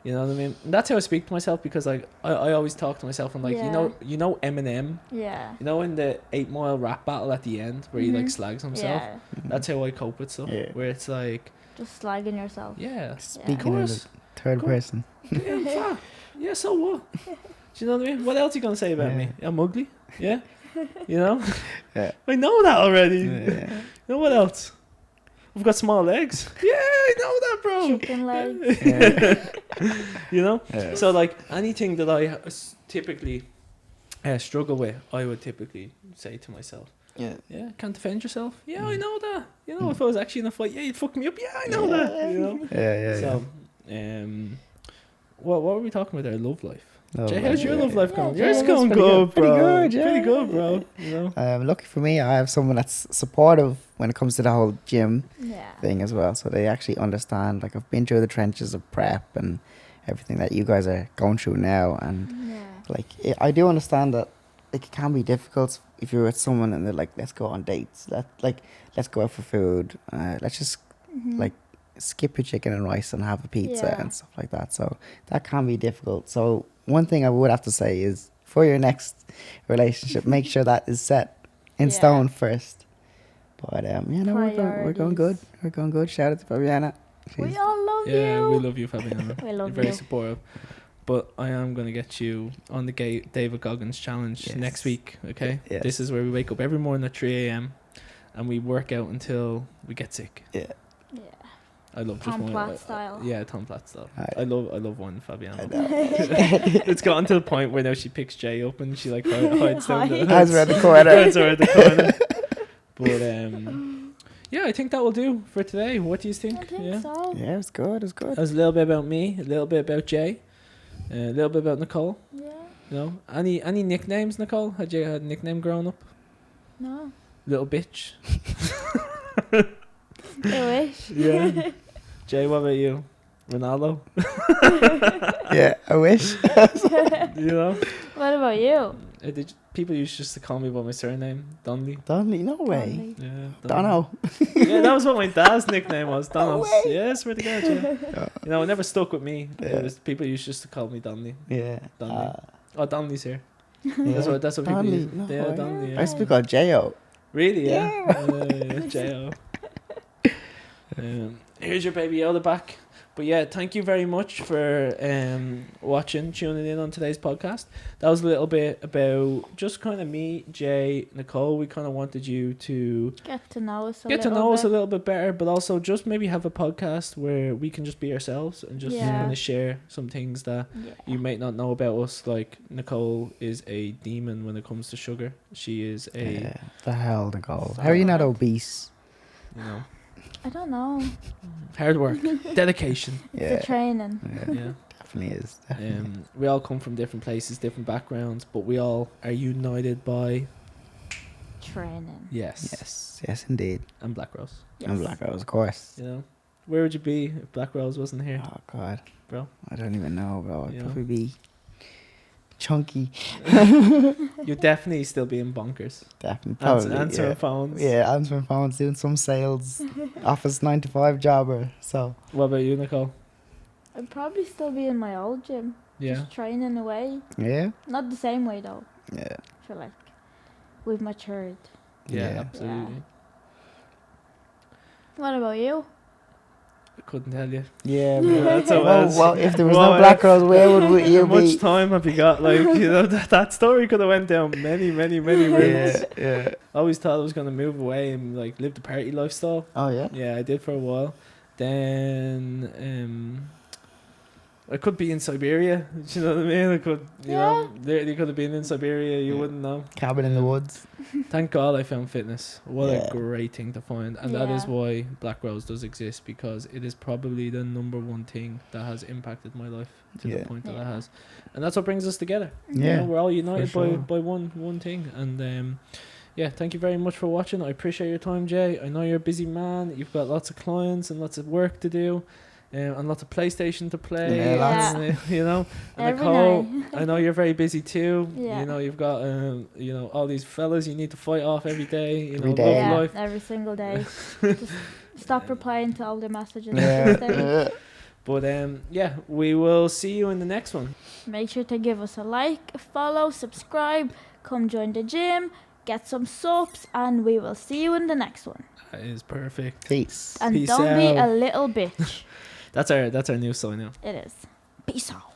You know what I mean? And that's how I speak to myself, because like I always talk to myself and like Yeah. you know Eminem, Yeah. you know, in the 8 Mile rap battle at the end where he like Mhm. slags himself. Yeah. That's how I cope with stuff. Yeah. Where it's like, Just slagging yourself. yeah, Speaking in the course. third Course. person. yeah, fuck. Yeah, so what? Do you know what I mean? What else are you gonna say about me? I'm ugly. Yeah, you know. Yeah. I know that already. Yeah. You know what else? I've got small legs. Yeah, I know that, bro. Chicken legs. Yeah. You know. Yeah. So like anything that I typically struggle with, I would typically say to myself, Yeah. yeah, can't defend yourself. Yeah, I know that. You know, if I was actually in a fight, yeah, you'd fuck me up. Yeah, I know that. You know. Yeah. So, what were we talking about there? Love life. Jay, how's your Yeah. love life Yeah, going? Jay, Yours that's going pretty good, good. Pretty bro. good, yeah. Pretty good, bro. You know. Lucky for me, I have someone that's supportive when it comes to the whole gym Yeah. thing as well. So they actually understand. Like I've been through the trenches of prep and everything that you guys are going through now, and Yeah. like I do understand that it can be difficult if you're with someone and they're like, let's go on dates, let's go out for food, let's just Mhm. like skip your chicken and rice and have a pizza Yeah. and stuff like that. So that can be difficult. So one thing I would have to say is for your next relationship, make sure that is set in Yeah. stone first. But you know, we're going good. Priorities. We're going good. Shout out to Fabiana. We She's- all love Yeah, you. we love you, Fabiana. We You're love very you. supportive. But I am going to get you on the David Goggins challenge Yes. next week, okay? Yes. This is where we wake up every morning at 3 a.m. and we work out until we get sick. Yeah. Yeah. I love just Tom one. Platt style. Yeah, Tom Platt style. I- I love one I Fabiana. know. It's gotten to the point where now she picks Jay up and she like hides down the Hides around the corner. hides around the corner. But yeah, I think that will do for today. What do you think? I think Yeah. so. Yeah, it's good. It's good. That was a little bit about me, a little bit about Jay, a little bit about Nicole. Yeah. You know, any nicknames, Nicole? Had you had a nickname growing up? No. Little bitch. I wish. Yeah. Jay, what about you? Ronaldo. Yeah, I wish. You know. What about you? People used just to call me by my surname, Donnelly. Donnelly, no way. Donnelly. Yeah. Dono. Yeah, that was what my dad's nickname was. Donald. way. Yeah, I swear to God, yeah. You know, it never stuck with me. Yeah. It was, people used just to call me Donnelly. Yeah. Donnelly. Oh, Donnelly's here. yeah. That's what people Donnelly, use. no Yeah, way. Donnelly. I Yeah. used to be called J.O. Really? Yeah. J.O. Here's your baby Yoda back. But yeah, thank you very much for watching, tuning in on today's podcast. That was a little bit about just kind of me, Jay, Nicole. We kind of wanted you to Get to know us a get to little know us a bit. little bit better, but also just maybe have a podcast where we can just be ourselves and just Yeah. kind of share some things that Yeah. you might not know about us. Like Nicole is a demon when it comes to sugar. She is a, Yeah. The hell, Nicole. How are you not obese? you know, I don't know. hard work, dedication. It's Yeah. the training. Yeah. Yeah. Definitely is. Definitely. We all come from different places, different backgrounds, but we all are united by Training. Yes. Yes, indeed. and Black Rose. Yes. And Black Rose, of course. You know, where would you be if Black Rose wasn't here, Oh, God. bro? I don't even know, bro. I'd Yeah. probably be chunky. You'd definitely still be in bonkers. Definitely. Probably, Answering yeah. phones. Yeah, answering phones, doing some sales, office 9 to 5 jobber. So, What about you, Nicole? I'd probably still be in my old gym. Yeah. Just training away. yeah. Not the same way though. Yeah. I feel like we've matured. Yeah, Yeah. absolutely. What about you? I couldn't tell you. Yeah, Yeah, that's how it well, is. well, if there was Well, no Black Rose, where would you How much be? time have you got? Like, you know, that story could have went down many routes. Yeah. I always thought I was gonna move away and like live the party lifestyle. Oh, yeah. Yeah, I did for a while. Then I could be in Siberia. Do you know what I mean? I could, you know, literally could have been in Siberia. You Yeah. wouldn't know. Cabin in the woods. Thank God I found fitness. What Yeah. a great thing to find. And that is Yeah. why Black Rose does exist, because it is probably the number one thing that has impacted my life to Yeah. the point that it Yeah. has. And that's what brings us together. You Yeah. know, we're all united for sure. by one thing. And yeah, thank you very much for watching. I appreciate your time, Jay. I know you're a busy man. You've got lots of clients and lots of work to do. And lots of PlayStation to play. Yeah, lots. And, you know, and Every Nicole, night. I know you're very busy too. Yeah. You know, you've got you know, all these fellas you need to fight off every day. You Every know, day. love Yeah, life. every single day. Just stop replying to all their messages. Yeah. Stay. Yeah. But yeah, we will see you in the next one. Make sure to give us a like, follow, subscribe, come join the gym, get some subs, and we will see you in the next one. That is perfect. Peace. And Peace don't be out. a little bitch. That's our new sign out. It is. Peace out.